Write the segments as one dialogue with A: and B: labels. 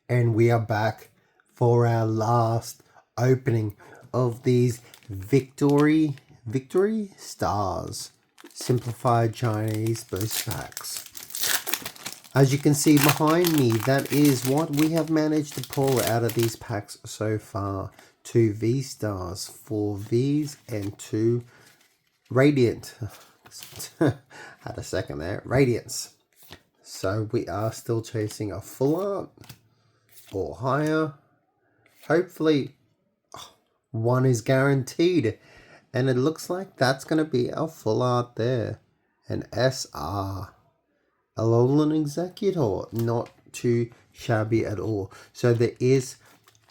A: And we are back for our last opening of these Victory Stars Simplified Chinese Boost Packs. As you can see behind me, that is what we have managed to pull out of these packs so far. 2 V Stars, 4 Vs, and 2 Radiant. Had a second there. Radiance. So we are still chasing a full art or higher. Hopefully one is guaranteed, and it looks like that's going to be our full art there. An SR, Alolan Executor, not too shabby at all. So there is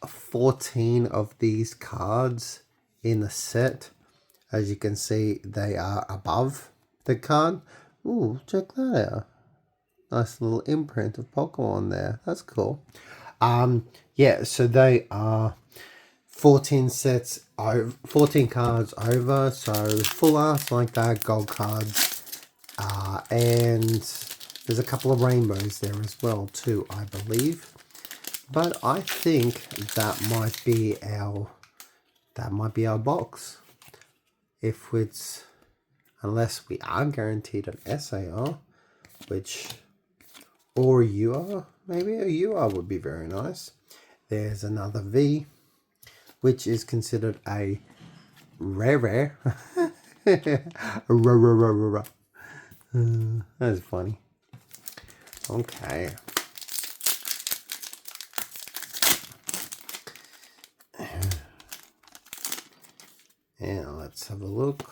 A: 14 of these cards in the set. As you can see, they are above the card. Ooh, check that out. Nice little imprint of Pokemon there. That's cool. Yeah, so they are 14 sets, 14 cards over. So full art like that, gold cards, and there's a couple of rainbows there as well too, I believe. But I think that might be our box. If it's, unless we are guaranteed an SAR, which, or a UR, maybe a UR would be very nice. There's another V, which is considered a rare. That's funny. Okay. And let's have a look.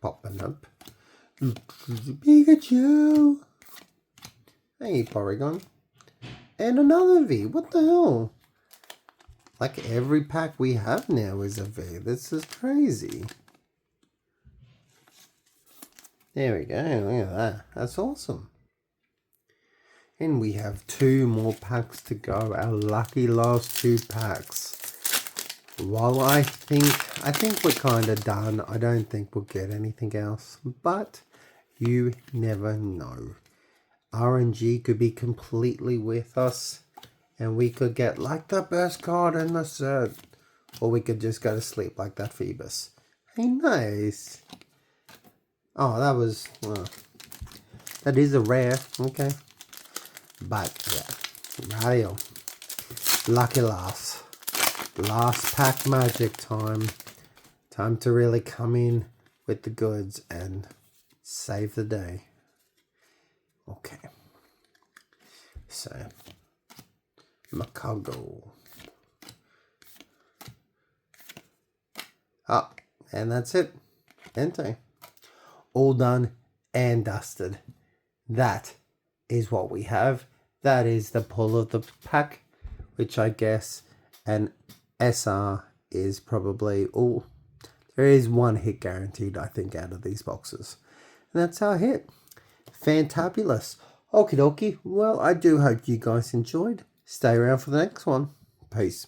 A: Popping up. Pikachu! Hey, Porygon. And another V. What the hell? Like every pack we have now is a V. This is crazy. There we go. Look at that. That's awesome. And we have 2 more packs to go. Our lucky last 2 packs. While I think we're kind of done. I don't think we'll get anything else. But you never know. RNG could be completely with us. And we could get like the best card in the set. Or we could just go to sleep like that Phoebus. Hey, nice. Oh, that was... that is a rare. Okay. But, yeah. Radio. Lucky last. Last pack magic time. Time to really come in with the goods and save the day. Okay. So, Macago. Ah, and that's it. Entei. All done and dusted. That is what we have. That is the pull of the pack, which I guess an SR is probably... Oh, there is 1 hit guaranteed, I think, out of these boxes. And that's our hit. Fantabulous. Okie dokie. Well, I do hope you guys enjoyed. Stay around for the next one. Peace.